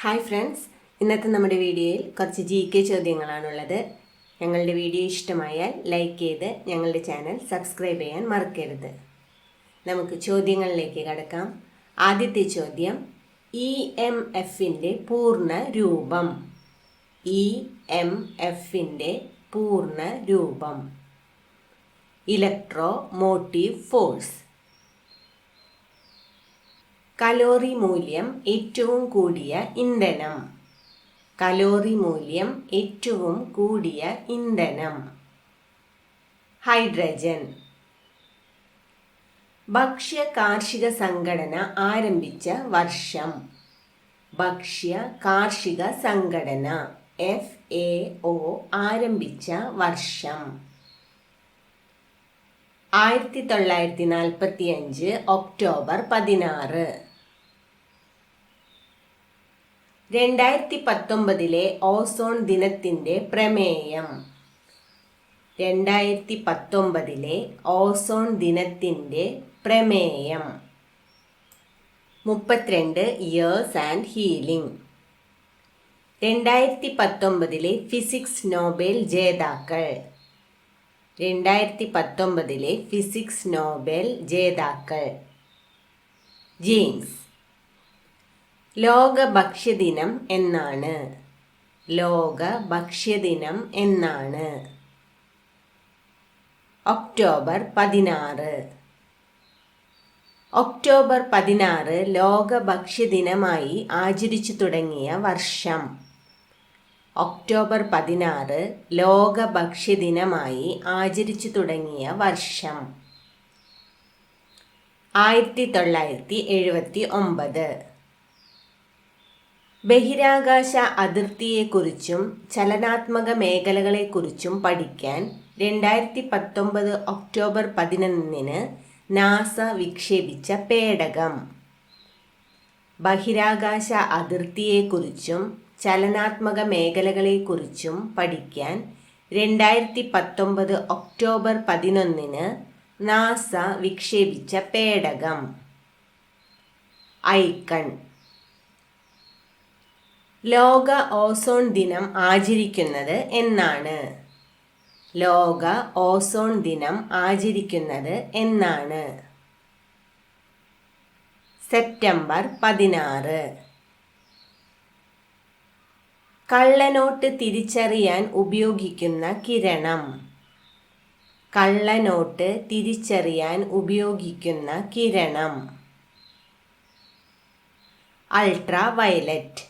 Hi friends, ഇന്നത്തെ നമ്മുടെ വീഡിയോയിൽ കുറച്ച് GK ചോദ്യങ്ങളാണുള്ളത്. ഞങ്ങളുടെ വീഡിയോ ഇഷ്ടമായാൽ ലൈക്ക് ചെയ്ത് ഞങ്ങളുടെ ചാനൽ സബ്സ്ക്രൈബ് ചെയ്യാൻ മറക്കരുത്. നമുക്ക് ചോദ്യങ്ങളിലേക്ക് കടക്കാം. ആദ്യത്തെ ചോദ്യം, EMFിൻ്റെ പൂർണ്ണ രൂപം. EMFിൻ്റെ പൂർണ്ണ രൂപം. Electro motive force. കലോറി മൂല്യം ഏറ്റവും കൂടിയ ഇന്ധനം. കലോറി മൂല്യം ഏറ്റവും കൂടിയ ഇന്ധനം. ഹൈഡ്രജൻ. ഭക്ഷ്യ കാർഷിക സംഘടന ആരംഭിച്ച വർഷം. ഭക്ഷ്യ കാർഷിക സംഘടന FAO ആരംഭിച്ച വർഷം 1945 ഒക്ടോബർ 16. 2019 ഓസോൺ ദിനത്തിൻ്റെ പ്രമേയം. 2019 ഓസോൺ ദിനത്തിൻ്റെ പ്രമേയം 32 years and healing. 2019 physics Nobel ജേതാക്കൾ. 2019 ഫിസിക്സ് നോബൽ ജേതാക്കൾ. ജെയിംസ്. ലോക ഭക്ഷ്യദിനം എന്നാണ്? ലോക ഭക്ഷ്യദിനം എന്നാണ്? ഒക്ടോബർ 16. ഒക്ടോബർ 16 ലോക ഭക്ഷ്യദിനമായി ആചരിച്ചു തുടങ്ങിയ വർഷം. ഒക്ടോബർ 16 ലോക ഭക്ഷ്യദിനമായി ആചരിച്ചു തുടങ്ങിയ വർഷം 1979. ബഹിരാകാശ അതിർത്തിയെക്കുറിച്ചും ചലനാത്മക മേഖലകളെക്കുറിച്ചും പഠിക്കാൻ 2019 ഒക്ടോബർ 11 നാസ വിക്ഷേപിച്ച പേടകം. ബഹിരാകാശ അതിർത്തിയെക്കുറിച്ചും ചലനാത്മക മേഖലകളെക്കുറിച്ചും പഠിക്കാൻ 2019 ഒക്ടോബർ 11 നാസ വിക്ഷേപിച്ച പേടകം. ഐക്കൺ. ലോക ഓസോൺ ദിനം ആചരിക്കുന്നത് എന്നാണ്? ലോക ഓസോൺ ദിനം ആചരിക്കുന്നത് എന്നാണ്? സെപ്റ്റംബർ 16. കള്ളനോട്ട് തിരിച്ചറിയാൻ ഉപയോഗിക്കുന്ന കിരണം. കള്ളനോട്ട് തിരിച്ചറിയാൻ ഉപയോഗിക്കുന്ന കിരണം. Ultra violet.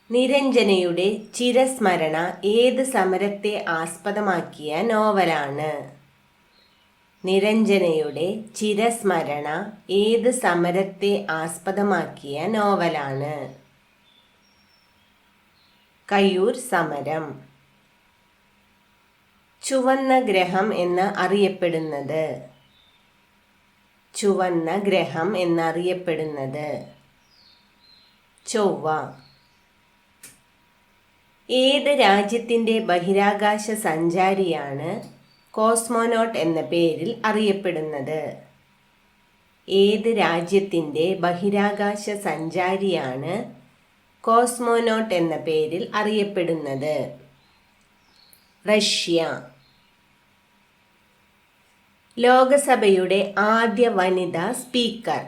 നിരഞ്ജനയുടെ ചിരസ്മരണ ഏത് സമരത്തെ ആസ്പദമാക്കിയ നോവലാണ്? നിരഞ്ജനയുടെ ചിരസ്മരണ ഏത് സമരത്തെ ആസ്പദമാക്കിയ നോവലാണ്? കയ്യൂർ സമരം. ചുവന്ന ഗ്രഹം എന്ന് അറിയപ്പെടുന്നത്? ചുവന്ന ഗ്രഹം എന്നറിയപ്പെടുന്നത് ചൊവ്വ. ഏത് രാജ്യത്തിൻ്റെ ബഹിരാകാശ സഞ്ചാരിയാണ് കോസ്മോനോട്ട് എന്ന പേരിൽ അറിയപ്പെടുന്നത്? ഏത് രാജ്യത്തിൻ്റെ ബഹിരാകാശ സഞ്ചാരിയാണ് കോസ്മോനോട്ട് എന്ന പേരിൽ അറിയപ്പെടുന്നത്? റഷ്യ. ലോകസഭയുടെ ആദ്യ വനിതാ സ്പീക്കർ.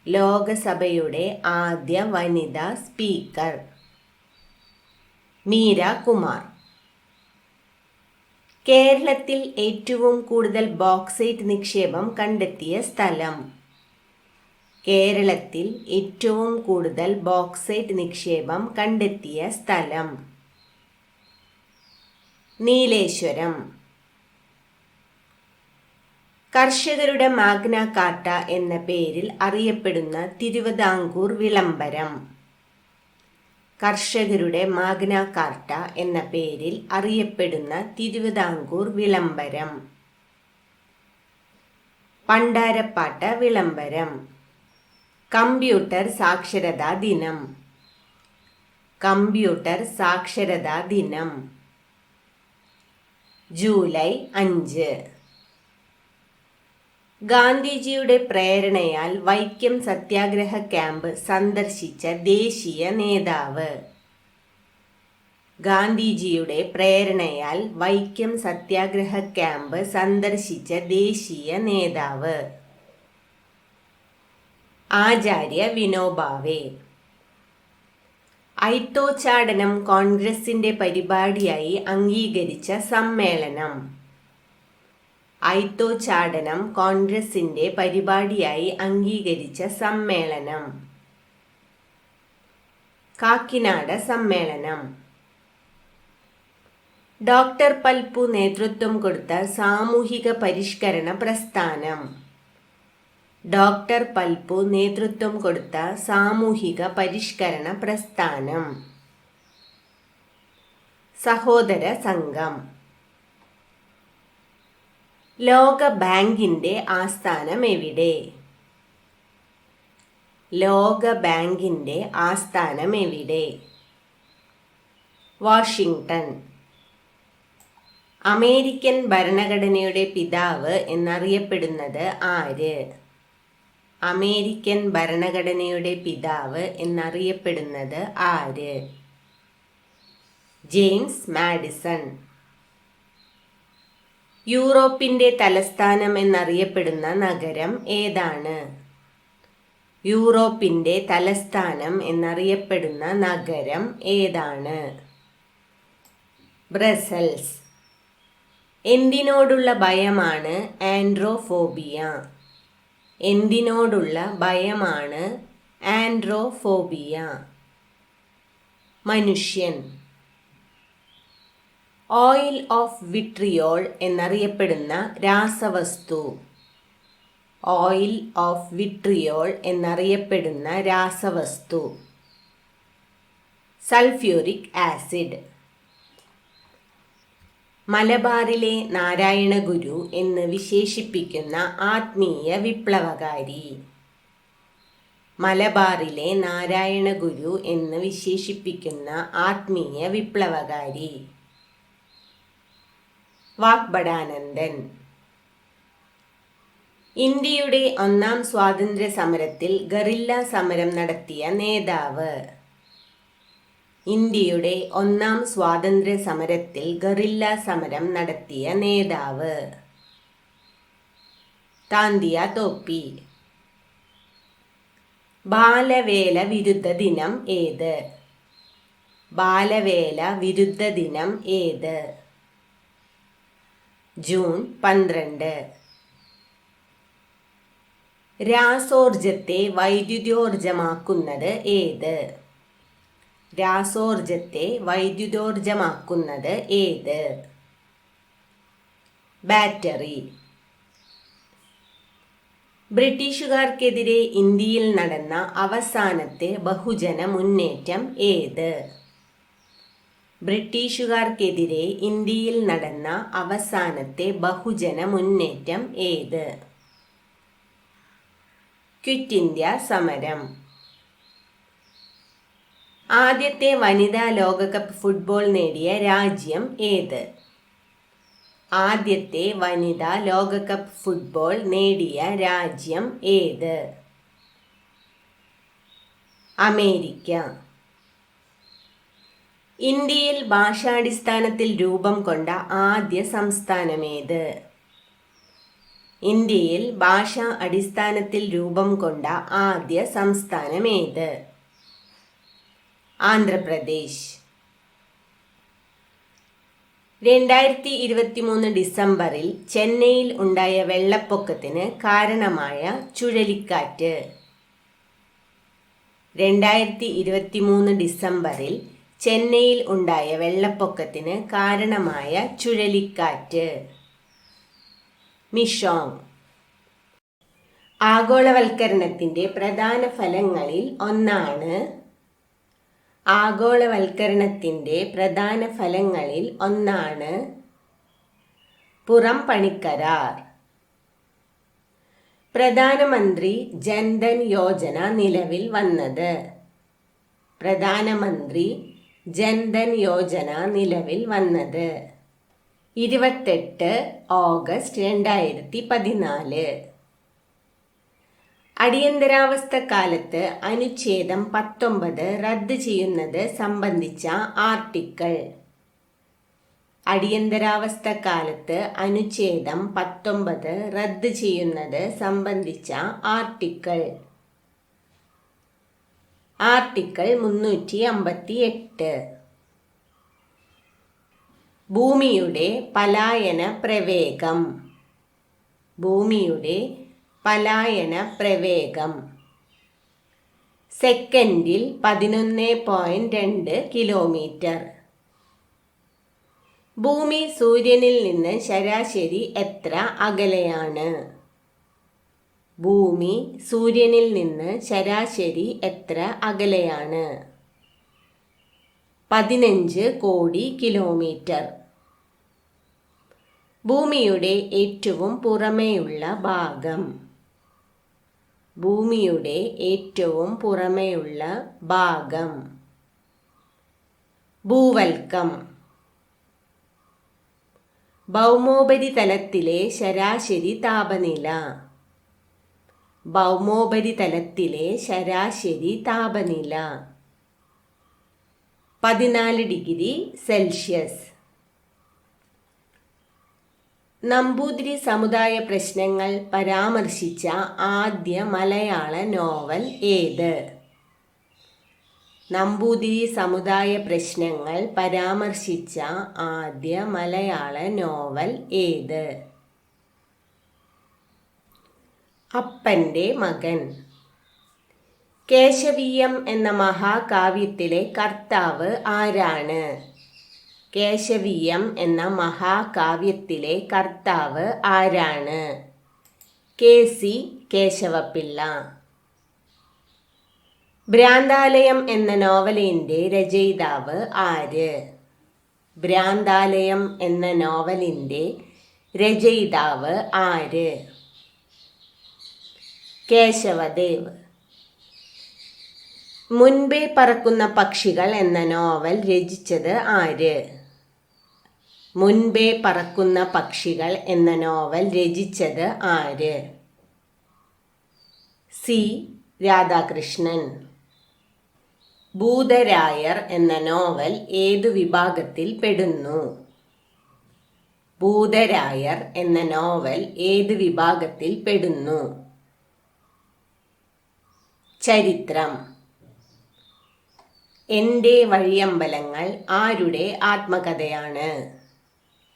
ലോകസഭയുടെ ആദ്യ വനിതാ സ്പീക്കർ മീര കുമാർ. കേരളത്തിൽ ഏറ്റവും കൂടുതൽ ബോക്സൈറ്റ് നിക്ഷേപം കണ്ടെത്തിയ സ്ഥലം. കേരളത്തിൽ ഏറ്റവും കൂടുതൽ ബോക്സൈറ്റ് നിക്ഷേപം കണ്ടെത്തിയ സ്ഥലം. നീലേശ്വരം. കർഷകരുടെ മാഗ്ന കാർട്ട എന്ന പേരിൽ അറിയപ്പെടുന്ന തിരുവിതാംകൂർ വിളംബരം. കർഷകരുടെ മാഗ്ന കാർട്ട എന്ന പേരിൽ അറിയപ്പെടുന്ന തിരുവിതാംകൂർ വിളംബരം. പണ്ടാരപ്പാട്ട വിളംബരം. കമ്പ്യൂട്ടർ സാക്ഷരതാ ദിനം. കമ്പ്യൂട്ടർ സാക്ഷരതാ ദിനം ജൂലൈ 5. ഗാന്ധിജിയുടെ പ്രേരണയാൽ വൈക്കം സത്യാഗ്രഹ ക്യാമ്പ് സന്ദർശിച്ച ദേശീയ നേതാവ്. ഗാന്ധിജിയുടെ പ്രേരണയാൽ വൈക്കം സത്യാഗ്രഹ ക്യാമ്പ് സന്ദർശിച്ച ദേശീയ നേതാവ്. ആചാര്യ വിനോബാവെ. ഐത്തോച്ചാടനം കോൺഗ്രസിന്റെ പരിപാടിയായി അംഗീകരിച്ച സമ്മേളനം. ഐത്തോച്ചാടനം കോൺഗ്രസിന്റെ പരിപാടിയായി അംഗീകരിച്ച സമ്മേളനം. കാക്കിനാട സമ്മേളനം. ഡോക്ടർ പൽപ്പു നേതൃത്വം കൊടുത്ത സാമൂഹിക പരിഷ്കരണ പ്രസ്ഥാനം. ഡോക്ടർ പൽപ്പു നേതൃത്വം കൊടുത്ത സാമൂഹിക പരിഷ്കരണ പ്രസ്ഥാനം. സഹോദര സംഘം. ലോക ബാങ്കിന്റെ ആസ്ഥാനം എവിടെ? ലോക ബാങ്കിന്റെ ആസ്ഥാനം എവിടെ? വാഷിംഗ്ടൺ. അമേരിക്കൻ ഭരണഘടനയുടെ പിതാവ് എന്നറിയപ്പെടുന്നത് ആര്? അമേരിക്കൻ ഭരണഘടനയുടെ പിതാവ് എന്നറിയപ്പെടുന്നത് ആര്? James Madison. യൂറോപ്പിന്റെ തലസ്ഥാനം എന്നറിയപ്പെടുന്ന നഗരം ഏതാണ്? യൂറോപ്പിന്റെ തലസ്ഥാനം എന്നറിയപ്പെടുന്ന നഗരം ഏതാണ്? ബ്രസൽസ്. എന്തിനോടുള്ള ഭയമാണ് ആൻഡ്രോഫോബിയ? എന്തിനോടുള്ള ഭയമാണ് ആൻഡ്രോഫോബിയ? മനുഷ്യൻ. ഓയിൽ ഓഫ് വിട്രിയോൾ എന്നറിയപ്പെടുന്ന രാസവസ്തു. ഓയിൽ ഓഫ് വിട്രിയോൾ എന്നറിയപ്പെടുന്ന രാസവസ്തു. Sulphuric acid. മലബാറിലെ നാരായണ ഗുരു എന്ന് വിശേഷിപ്പിക്കുന്ന ആത്മീയ വിപ്ലവകാരി. മലബാറിലെ നാരായണ ഗുരു എന്ന് വിശേഷിപ്പിക്കുന്ന ആത്മീയ വിപ്ലവകാരി. വാഗ്ഭടാനന്ദൻ. ഇന്ത്യയുടെ ഒന്നാം സ്വാതന്ത്ര്യ സമരത്തിൽ ഗറില്ല സമരം നടത്തിയ നേതാവ്. ഇന്ത്യയുടെ ഒന്നാം സ്വാതന്ത്ര്യ സമരത്തിൽ ഗറില്ല സമരം നടത്തിയ നേതാവ്. താന്തിയ തോപ്പി. ബാലവേല വിരുദ്ധ ദിനം ഏത്? ബാലവേല വിരുദ്ധ ദിനം ഏത്? ജൂൺ 12. രാസോർജത്തെ വൈദ്യുതോർജമാക്കുന്നത് ഏത്? രാസോർജത്തെ വൈദ്യുതോർജമാക്കുന്നത് ഏത്? ബാറ്ററി. ബ്രിട്ടീഷുകാർക്കെതിരെ ഇന്ത്യയിൽ നടന്ന അവസാനത്തെ ബഹുജന മുന്നേറ്റം ഏത്? ബ്രിട്ടീഷുകാർക്കെതിരെ ഇന്ത്യയിൽ നടന്ന അവസാനത്തെ ബഹുജന മുന്നേറ്റം ഏത്? ക്വിറ്റ് ഇന്ത്യ സമരം. ആദ്യത്തെ വനിതാ ലോകകപ്പ് ഫുട്ബോൾ നേടിയ രാജ്യം ഏത്? ആദ്യത്തെ വനിതാ ലോകകപ്പ് ഫുട്ബോൾ നേടിയ രാജ്യം ഏത്? അമേരിക്ക. ഇന്ത്യയിൽ ഭാഷാടിസ്ഥാനത്തിൽ രൂപം കൊണ്ട ആദ്യ സംസ്ഥാനമേത്? ഇന്ത്യയിൽ ഭാഷാ അടിസ്ഥാനത്തിൽ രൂപം കൊണ്ട ആദ്യ സംസ്ഥാനമേത്? ആന്ധ്രാപ്രദേശ്. 2023 ഡിസംബറിൽ ചെന്നൈയിൽ ഉണ്ടായ വെള്ളപ്പൊക്കത്തിന് കാരണമായ ചുഴലിക്കാറ്റ്. 2023 ഡിസംബറിൽ ചെന്നൈയിൽ ഉണ്ടായ വെള്ളപ്പൊക്കത്തിന് കാരണമായ ചുഴലിക്കാറ്റ്. മിഷോങ്. ആഗോളവൽക്കരണത്തിൻ്റെ പ്രധാന ഫലങ്ങളിൽ ഒന്നാണ്. ആഗോളവൽക്കരണത്തിൻ്റെ പ്രധാന ഫലങ്ങളിൽ ഒന്നാണ് പുറം പണിക്കരാർ. പ്രധാനമന്ത്രി ജൻധൻ യോജന നിലവിൽ വന്നത്. പ്രധാനമന്ത്രി ജൻധൻ യോജന നിലവിൽ വന്നത് 28 ഓഗസ്റ്റ് 2014. അടിയന്തരാവസ്ഥ കാലത്ത് അനുച്ഛേദം 19 റദ്ദ് ചെയ്യുന്നത് സംബന്ധിച്ച ആർട്ടിക്കിൾ. അടിയന്തരാവസ്ഥ കാലത്ത് അനുച്ഛേദം 19 റദ്ദ് ചെയ്യുന്നത് സംബന്ധിച്ച ആർട്ടിക്കിൾ. ആർട്ടിക്കിൾ 358. ഭൂമിയുടെ പലായന പ്രവേഗം. ഭൂമിയുടെ പലായന പ്രവേഗം സെക്കൻഡിൽ 11.2 കിലോമീറ്റർ. ഭൂമി സൂര്യനിൽ നിന്ന് ശരാശരി എത്ര അകലെയാണ്? ഭൂമി സൂര്യനിൽ നിന്ന് ശരാശരി എത്ര അകലെയാണ്? 15 കോടി കിലോമീറ്റർ. ഭൂമിയുടെ ഏറ്റവും പുറമേയുള്ള ഭാഗം. ഭൂമിയുടെ ഏറ്റവും പുറമേയുള്ള ഭാഗം. ഭൂവൽക്കം. ഭൗമോപരിതലത്തിലെ ശരാശരി താപനില. ഭൗമോപരിതലത്തിലെ ശരാശരി താപനില 14 ഡിഗ്രി സെൽഷ്യസ്. നമ്പൂതിരി സമുദായ പ്രശ്നങ്ങൾ പരാമർശിച്ച ആദ്യ മലയാള നോവൽ ഏത്? നമ്പൂതിരി സമുദായ പ്രശ്നങ്ങൾ പരാമർശിച്ച ആദ്യ മലയാള നോവൽ ഏത്? അപ്പൻ്റെ മകൻ. കേശവീയം എന്ന മഹാകാവ്യത്തിലെ കർത്താവ് ആരാണ്? കേശവീയം എന്ന മഹാകാവ്യത്തിലെ കർത്താവ് ആരാണ്? KC കേശവപിള്ള. ഭ്രാന്താലയം എന്ന നോവലിൻ്റെ രചയിതാവ് ആര്? ഭ്രാന്താലയം എന്ന നോവലിൻ്റെ രചയിതാവ് ആര്? കേശവദേവ്. മുൻപേ പറക്കുന്ന പക്ഷികൾ എന്ന നോവൽ രചിച്ചത് ആര്? മുൻപേ പറക്കുന്ന പക്ഷികൾ എന്ന നോവൽ രചിച്ചത് ആര്? C രാധാകൃഷ്ണൻ. ഭൂതരായർ എന്ന നോവൽ ഏതു വിഭാഗത്തിൽ പെടുന്നു? ഭൂതരായർ എന്ന നോവൽ ഏതു വിഭാഗത്തിൽ പെടുന്നു? ചരിത്രം. എൻ്റെ വഴിയമ്പലങ്ങൾ ആരുടെ ആത്മകഥയാണ്?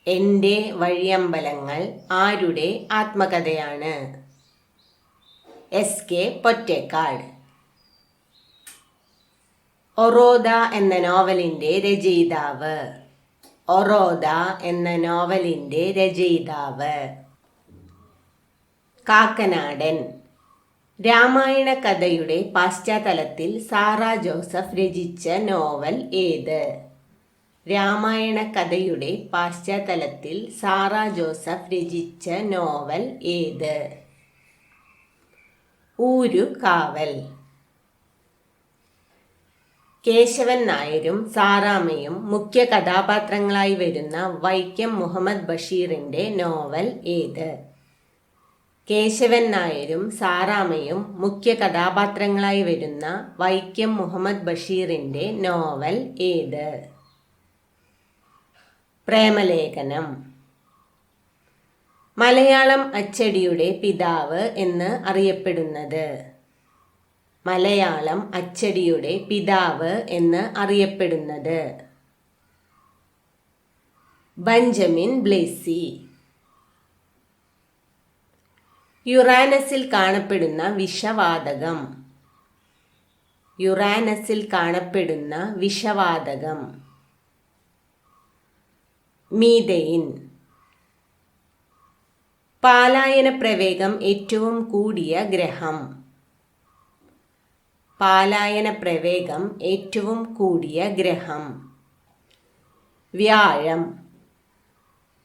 എൻ്റെ വഴിയമ്പലങ്ങൾ ആരുടെ ആത്മകഥയാണ്? SK പൊറ്റേക്കാട്. ഒറോദ എന്ന നോവലിൻ്റെ രചയിതാവ്. ഒറോദ എന്ന നോവലിൻ്റെ രചയിതാവ്. കാക്കനാടൻ. രാമായണ കഥയുടെ പശ്ചാത്തലത്തിൽ സാറ ജോസഫ് രചിച്ച നോവൽ ഏത്? രാമായണ കഥയുടെ പശ്ചാത്തലത്തിൽ സാറ ജോസഫ് രചിച്ച നോവൽ ഏത്? ഊരുകാവൽ. കേശവൻ നായരും സാറാമ്മയും മുഖ്യ കഥാപാത്രങ്ങളായി വരുന്ന വൈക്കം മുഹമ്മദ് ബഷീറിൻ്റെ നോവൽ ഏത്? കേശവൻ നായരും സാറാമ്മയും മുഖ്യ കഥാപാത്രങ്ങളായി വരുന്ന വൈക്കം മുഹമ്മദ് ബഷീറിൻ്റെ നോവൽ ഏത്? പ്രേമലേഖനം. മലയാളം അച്ചടിയുടെ പിതാവ് എന്ന് അറിയപ്പെടുന്നത്. മലയാളം അച്ചടിയുടെ പിതാവ് എന്ന് അറിയപ്പെടുന്നത്. Benjamin blazei. യുറാനസിൽ കാണപ്പെടുന്ന വിഷവാതകം. യുറാനസിൽ കാണപ്പെടുന്ന വിഷവാതകം. മീഥെയ്ൻ. പാലായന പ്രവേഗം ഏറ്റവും കൂടിയ ഗ്രഹം. പാലായന പ്രവേഗം ഏറ്റവും കൂടിയ ഗ്രഹം. വ്യാഴം.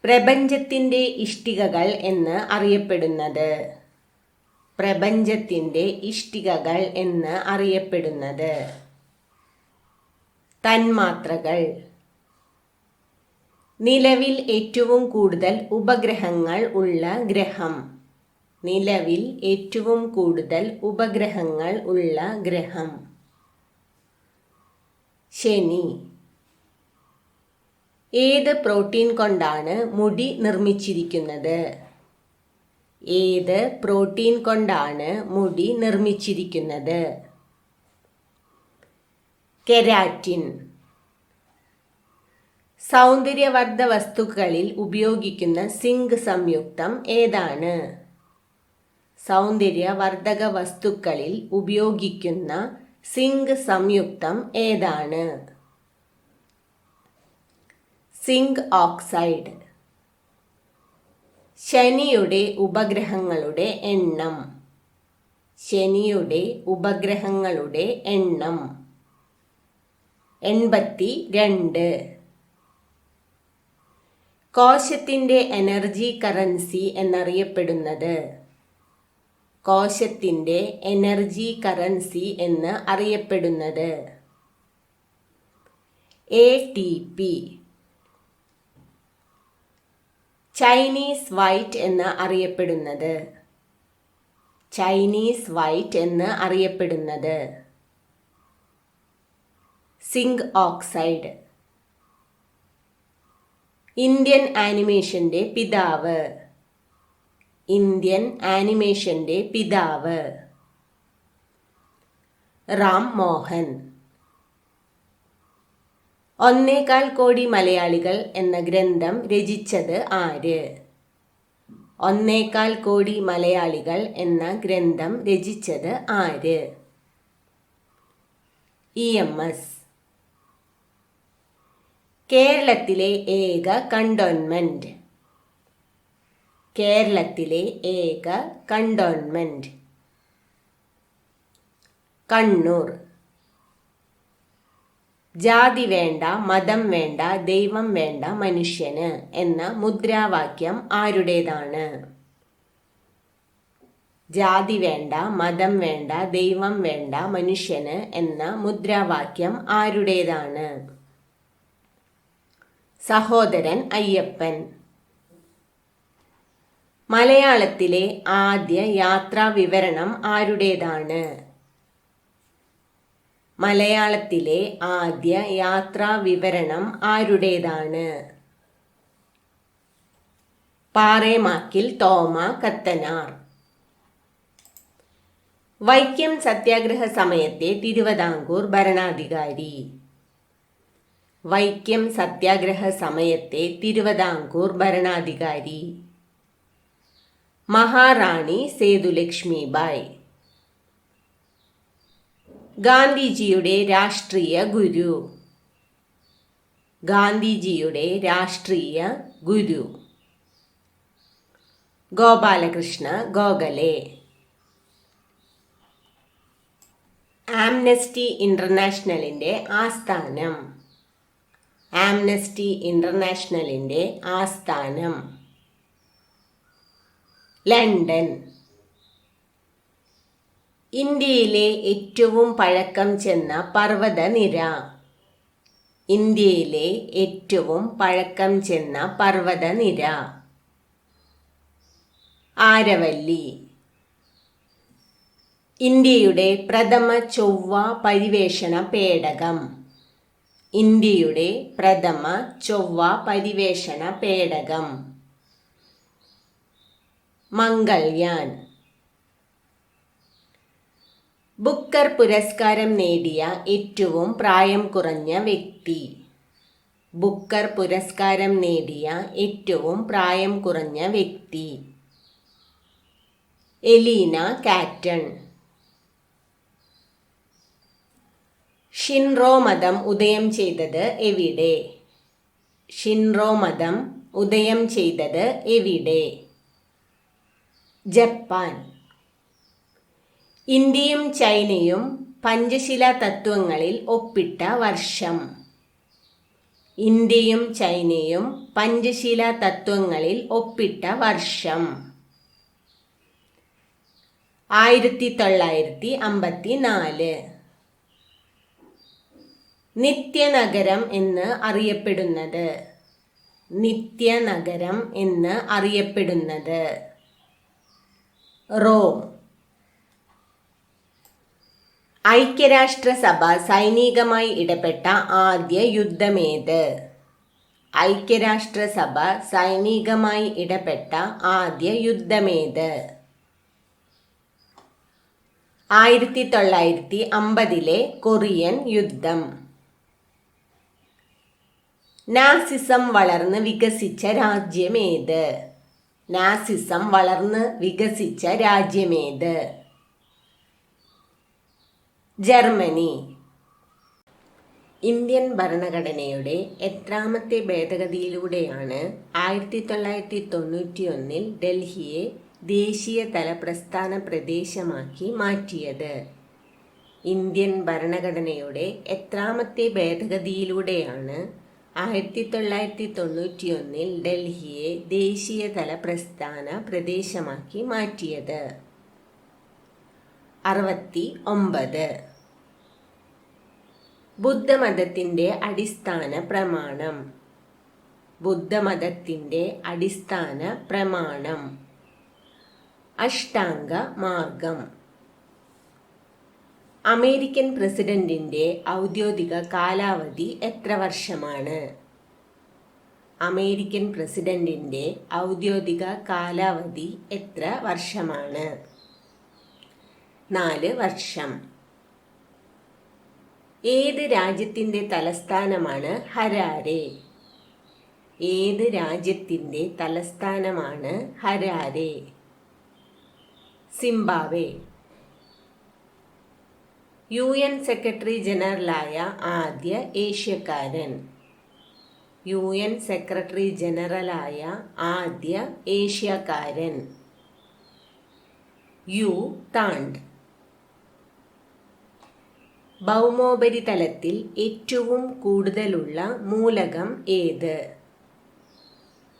പ്രപഞ്ചത്തിൻ്റെ ഇഷ്ടികകൾ എന്ന് അറിയപ്പെടുന്നത്. പ്രപഞ്ചത്തിൻ്റെ ഇഷ്ടികകൾ എന്ന് അറിയപ്പെടുന്നത്. തന്മാത്രകൾ. നിലവിൽ ഏറ്റവും കൂടുതൽ ഉപഗ്രഹങ്ങൾ ഉള്ള ഗ്രഹം. നിലവിൽ ഏറ്റവും കൂടുതൽ ഉപഗ്രഹങ്ങൾ ഉള്ള ഗ്രഹം? ശനി. ഏത് പ്രോട്ടീൻ കൊണ്ടാണ് മുടി നിർമ്മിച്ചിരിക്കുന്നത്? ഏത് പ്രോട്ടീൻ കൊണ്ടാണ് മുടി നിർമ്മിച്ചിരിക്കുന്നത്? കെരാറ്റിൻ. സൗന്ദര്യവർദ്ധക വസ്തുക്കളിൽ ഉപയോഗിക്കുന്ന സിങ്ക് സംയുക്തം ഏതാണ്? സൗന്ദര്യവർദ്ധക വസ്തുക്കളിൽ ഉപയോഗിക്കുന്ന സിങ്ക് സംയുക്തം ഏതാണ്? Zinc oxide. ശനിയുടെ ഉപഗ്രഹങ്ങളുടെ എണ്ണം. ശനിയുടെ ഉപഗ്രഹങ്ങളുടെ എണ്ണം 82. കോശത്തിൻ്റെ എനർജി കറൻസി എന്നറിയപ്പെടുന്നത്? കോശത്തിൻ്റെ എനർജി കറൻസി എന്ന് അറിയപ്പെടുന്നത് ATP. ചൈനീസ് വൈറ്റ് എന്ന് അറിയപ്പെടുന്നത്? ചൈനീസ് വൈറ്റ് എന്ന് അറിയപ്പെടുന്നത് സിങ്ക് ഓക്സൈഡ്. ഇന്ത്യൻ ആനിമേഷന്റെ പിതാവ്. ഇന്ത്യൻ ആനിമേഷന്റെ പിതാവ് റാം മോഹൻ. 1.25 കോടി മലയാളികൾ എന്ന ഗ്രന്ഥം രചിച്ചത് ആര്? 1.25 കോടി മലയാളികൾ എന്ന ഗ്രന്ഥം രചിച്ചത് ആര്? EMS. കേരളത്തിലെ ഏക കണ്ടോൺമെന്റ്. കേരളത്തിലെ ഏക കണ്ടോൺമെന്റ് കണ്ണൂർ. ജാതി വേണ്ട, മതം വേണ്ട, ദൈവം വേണ്ട മനുഷ്യന് എന്ന മുദ്രാവാക്യം ആരുടേതാണ്? ജാതി വേണ്ട, മതം വേണ്ട, ദൈവം വേണ്ട മനുഷ്യന് എന്ന മുദ്രാവാക്യം ആരുടേതാണ്? സഹോദരൻ അയ്യപ്പൻ. മലയാളത്തിലെ ആദ്യ യാത്രാ വിവരണം ആരുടേതാണ്? മലയാളത്തിലെ ആദ്യ യാത്രാ വിവരണം ആരുടേതാണ്? പാറേമാക്കിൽ തോമ കത്തനാർ. വൈക്കം സത്യാഗ്രഹ സമയത്തെ തിരുവിതാംകൂർ ഭരണാധികാരി. വൈക്കം സത്യാഗ്രഹ സമയത്തെ തിരുവിതാംകൂർ ഭരണാധികാരി മഹാറാണി സേതുലക്ഷ്മിബായ്. ഗാന്ധിജിയുടെ രാഷ്ട്രീയ ഗുരു. ഗാന്ധിജിയുടെ രാഷ്ട്രീയ ഗുരു ഗോപാലകൃഷ്ണ ഗോഖലെ. ആംനസ്റ്റി ഇന്റർനാഷണലിന്റെ ആസ്ഥാനം. ആംനസ്റ്റി ഇന്റർനാഷണലിന്റെ ആസ്ഥാനം ലണ്ടൻ. ഇന്ത്യയിലെ ഏറ്റവും പഴക്കം ചെന്ന പർവ്വതനിര. ഇന്ത്യയിലെ ഏറ്റവും പഴക്കം ചെന്ന പർവ്വതനിര ആരവല്ലി. ഇന്ത്യയുടെ പ്രഥമ ചൊവ്വ പരിവേഷണ പേടകം. ഇന്ത്യയുടെ പ്രഥമ ചൊവ്വ പരിവേഷണ പേടകം മംഗൾയാൻ. ബുക്കർ പുരസ്കാരം നേടിയ ഏറ്റവും പ്രായം കുറഞ്ഞ വ്യക്തി. ബുക്കർ പുരസ്കാരം നേടിയ ഏറ്റവും പ്രായം കുറഞ്ഞ വ്യക്തി എലീന കാറ്റൺ. ഷിൻറോ മതം ഉദയം ചെയ്തത് എവിടെ? ഷിൻറോ മതം ഉദയം ചെയ്തത് എവിടെ? ജപ്പാൻ. ഇന്ത്യയും ചൈനയും പഞ്ചശില തത്വങ്ങളിൽ ഒപ്പിട്ട വർഷം. ഇന്ത്യയും ചൈനയും പഞ്ചശില തത്വങ്ങളിൽ ഒപ്പിട്ട വർഷം 1954. നിത്യനഗരം എന്ന് അറിയപ്പെടുന്നത്. നിത്യനഗരം എന്ന് അറിയപ്പെടുന്നത് റോം. ഐക്യരാഷ്ട്രസഭ സൈനികമായി ഇടപെട്ട ആദ്യ യുദ്ധമേത്? ഐക്യരാഷ്ട്രസഭ സൈനികമായി ഇടപെട്ട ആദ്യ യുദ്ധമേത്? 1950 കൊറിയൻ യുദ്ധം. നാസിസം വളർന്ന് വികസിച്ച രാജ്യമേത്? നാസിസം വളർന്ന് വികസിച്ച രാജ്യമേത്? ജർമ്മനി. ഇന്ത്യൻ ഭരണഘടനയുടെ എത്രാമത്തെ ഭേദഗതിയിലൂടെയാണ് 1991 ഡൽഹിയെ ദേശീയ തല പ്രസ്ഥാന പ്രദേശമാക്കി മാറ്റിയത്? ഇന്ത്യൻ ഭരണഘടനയുടെ എത്രാമത്തെ ഭേദഗതിയിലൂടെയാണ് 1991 ഡൽഹിയെ ദേശീയ തല പ്രസ്ഥാന പ്രദേശമാക്കി മാറ്റിയത്? 69. ബുദ്ധമതത്തിൻ്റെ അടിസ്ഥാന പ്രമാണം. ബുദ്ധമതത്തിൻ്റെ അടിസ്ഥാന പ്രമാണം അഷ്ടാംഗ മാർഗം. അമേരിക്കൻ പ്രസിഡന്റിൻ്റെ ഔദ്യോഗിക കാലാവധി എത്ര വർഷമാണ്? അമേരിക്കൻ പ്രസിഡന്റിൻ്റെ ഔദ്യോഗിക കാലാവധി എത്ര വർഷമാണ്? 4 വർഷം. ഏത് രാജ്യത്തിൻ്റെ തലസ്ഥാനമാണ് ഹരാരെ? ഏത് രാജ്യത്തിൻ്റെ തലസ്ഥാനമാണ് ഹരാരെ? സിംബാബ്വെ. UN സെക്രട്ടറി ജനറലായ ആദ്യ ഏഷ്യക്കാരൻ. UN സെക്രട്ടറി ജനറലായ ആദ്യ ഏഷ്യക്കാരൻ യു താണ്ട്. ഭൗമോപരിതലത്തിൽ ഏറ്റവും കൂടുതലുള്ള മൂലകം ഏത്?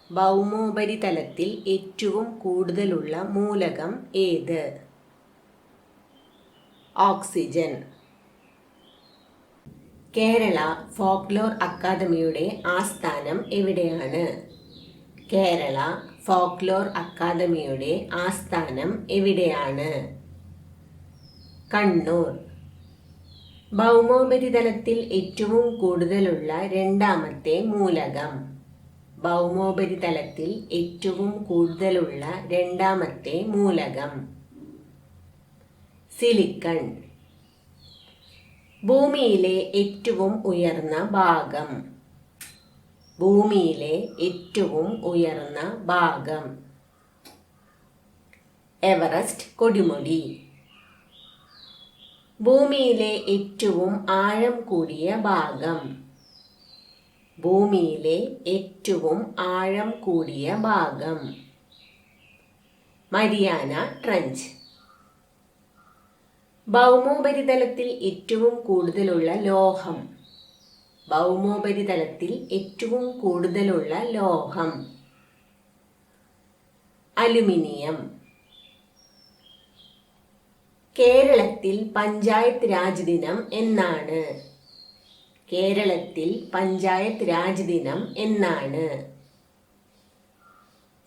ഭൗമോപരിതലത്തിൽ ഏറ്റവും കൂടുതലുള്ള മൂലകം ഏത്? ഓക്സിജൻ. കേരള ഫോക്ലോർ അക്കാദമിയുടെ ആസ്ഥാനം എവിടെയാണ്? കേരള ഫോക്ലോർ അക്കാദമിയുടെ ആസ്ഥാനം എവിടെയാണ്? കണ്ണൂർ. ഭൗമോപരിതലത്തിൽ ഏറ്റവും കൂടുതലുള്ള രണ്ടാമത്തെ മൂലകം. ഭൗമോപരിതലത്തിൽ ഏറ്റവും കൂടുതലുള്ള രണ്ടാമത്തെ മൂലകം സിലിക്കൺ. ഭൂമിയിലെ ഏറ്റവും ഉയർന്ന ഭാഗം. ഭൂമിയിലെ ഏറ്റവും ഉയർന്ന ഭാഗം എവറസ്റ്റ് കൊടുമുടി. ഭൂമിയിലെ ഏറ്റവും ആഴം കൂടിയ ഭാഗം. ഭൂമിയിലെ ഏറ്റവും ആഴം കൂടിയ ഭാഗം മരിയാന ട്രഞ്ച്. ഭൗമോപരിതലത്തിൽ ഏറ്റവും കൂടുതലുള്ള ലോഹം. ഭൗമോപരിതലത്തിൽ ഏറ്റവും കൂടുതലുള്ള ലോഹം അലുമിനിയം. കേരളത്തിൽ പഞ്ചായത്ത് രാജ് ദിനം എന്നാണ്? കേരളത്തിൽ പഞ്ചായത്ത് രാജ് ദിനം എന്നാണ്?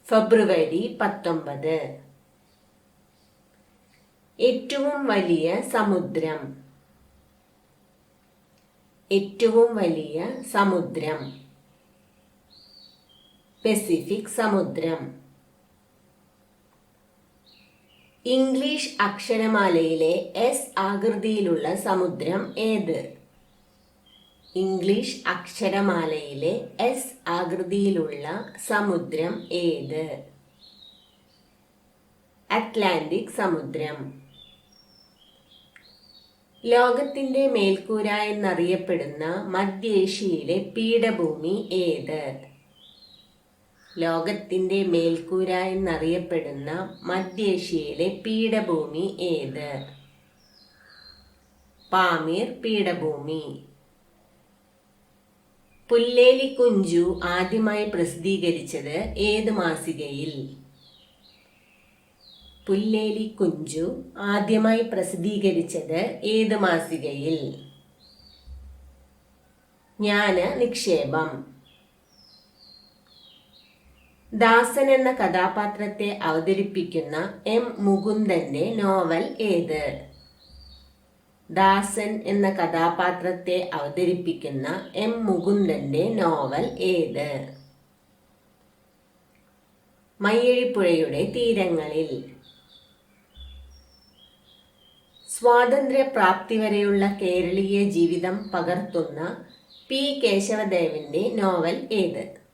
ഫെബ്രുവരി 19. ഏറ്റവും വലിയ സമുദ്രം. ഏറ്റവും വലിയ സമുദ്രം പസഫിക് സമുദ്രം. ഇംഗ്ലീഷ് അക്ഷരമാലയിലെ എസ് ആകൃതിയിലുള്ള സമുദ്രം ഏത്? ഇംഗ്ലീഷ് അക്ഷരമാലയിലെ എസ് ആകൃതിയിലുള്ള സമുദ്രം ഏത്? അറ്റ്ലാന്റിക് സമുദ്രം. ലോകത്തിൻ്റെ മേൽക്കൂര എന്നറിയപ്പെടുന്ന മധ്യേഷ്യയിലെ പീഠഭൂമി ഏത്? ലോകത്തിൻ്റെ മേൽക്കൂര എന്നറിയപ്പെടുന്ന മധ്യേഷ്യയിലെ പീഠഭൂമി ഏത്? പാമീർ പീഠഭൂമി. പുല്ലേലിക്കുഞ്ചു ആദ്യമായി പ്രസിദ്ധീകരിച്ചത് ഏത് മാസികയിൽ? പുല്ലേലിക്കുഞ്ചു ആദ്യമായി പ്രസിദ്ധീകരിച്ചത് ഏത് മാസികയിൽ? ജ്ഞാന നിക്ഷേപം. ദാസൻ എന്ന കഥാപാത്രത്തെ അവതരിപ്പിക്കുന്ന എം മുകുന്ദന്റെ നോവൽ ഏത്? ദാസൻ എന്ന കഥാപാത്രത്തെ അവതരിപ്പിക്കുന്ന എം മുകുന്ദന്റെ നോവൽ ഏത്? മയ്യഴിപ്പുഴയുടെ തീരങ്ങളിൽ. സ്വാതന്ത്ര്യപ്രാപ്തി വരെയുള്ള കേരളീയ ജീവിതം പകർത്തുന്ന പി കേശവദേവന്റെ നോവൽ ഏത്?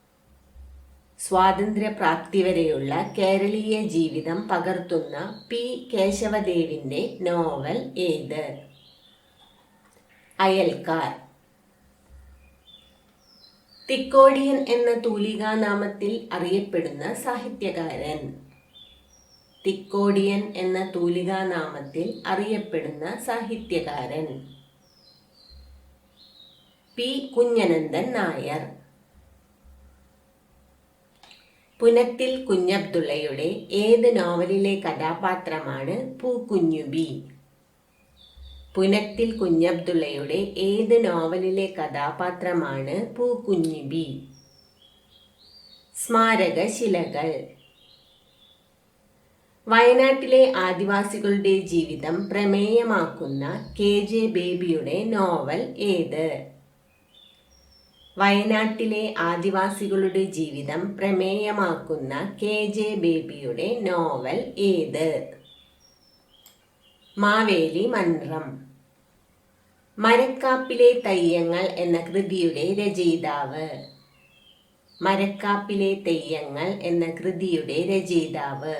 സ്വാതന്ത്ര്യപ്രാപ്തി വരെയുള്ള കേരളീയ ജീവിതം പകർത്തുന്ന പി കേശവദേവിന്റെ നോവൽ ഏത്? അയൽക്കാർ. തിക്കോടിയൻ എന്ന തൂലികാനാമത്തിൽ അറിയപ്പെടുന്ന സാഹിത്യകാരൻ. തിക്കോടിയൻ എന്ന തൂലികാനാമത്തിൽ അറിയപ്പെടുന്ന സാഹിത്യകാരൻ. പി കുഞ്ഞനന്ദൻ നായർ. പുനത്തിൽ കുഞ്ഞബ്ദുള്ളയുടെ ഏത് നോവലിലെ കഥാപാത്രമാണ് പൂക്കുഞ്ഞുബി? പുനത്തിൽ കുഞ്ഞബ്ദുള്ളയുടെ ഏത് നോവലിലെ കഥാപാത്രമാണ് പൂക്കുഞ്ഞുബി? സ്മാരകശിലകൾ. വയനാട്ടിലെ ആദിവാസികളുടെ ജീവിതം പ്രമേയമാക്കുന്ന കെ.ജെ. ബേബിയുടെ നോവൽ ഏത്? വയനാട്ടിലെ ആദിവാസികളുടെ ജീവിതം പ്രമേയമാക്കുന്ന കെ.ജെ. ബേബിയുടെ നോവൽ ഏത്? മാവേലി മന്ത്രം. മരക്കാപ്പിലെ തെയ്യങ്ങൾ എന്ന കൃതിയുടെ രചയിതാവ്. മരക്കാപ്പിലെ തെയ്യങ്ങൾ എന്ന കൃതിയുടെ രചയിതാവ്.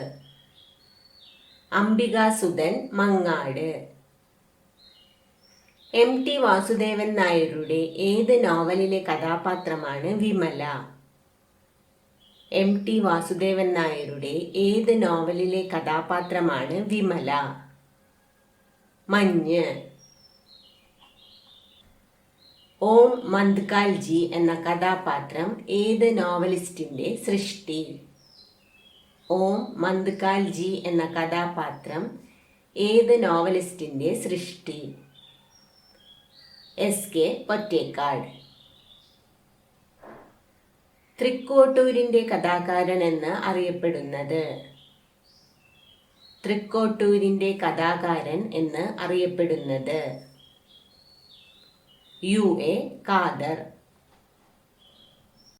അംബികാസുധൻ മങ്ങാട്. എം ടി വാസുദേവൻ നായരുടെ ഏത് നോവലിലെ കഥാപാത്രമാണ് വിമല? എം ടി വാസുദേവൻ നായരുടെ ഏത് നോവലിലെ കഥാപാത്രമാണ് വിമല? മഞ്ഞ്. ഓം മന്ദ്കാൽജി എന്ന കഥാപാത്രം ഏത് നോവലിസ്റ്റിന്റെ സൃഷ്ടി? ഓം മന്ദ്കാൽജി എന്ന കഥാപാത്രം ഏത് നോവലിസ്റ്റിന്റെ സൃഷ്ടി? എസ്.കെ. പൊറ്റേക്കാട്. തൃക്കോട്ടൂരിന്റെ കഥാകാരൻ എന്ന് അറിയപ്പെടുന്നത്. തൃക്കോട്ടൂരിന്റെ കഥാകാരൻ എന്ന് അറിയപ്പെടുന്നത്. യു.എ. ഖാദർ.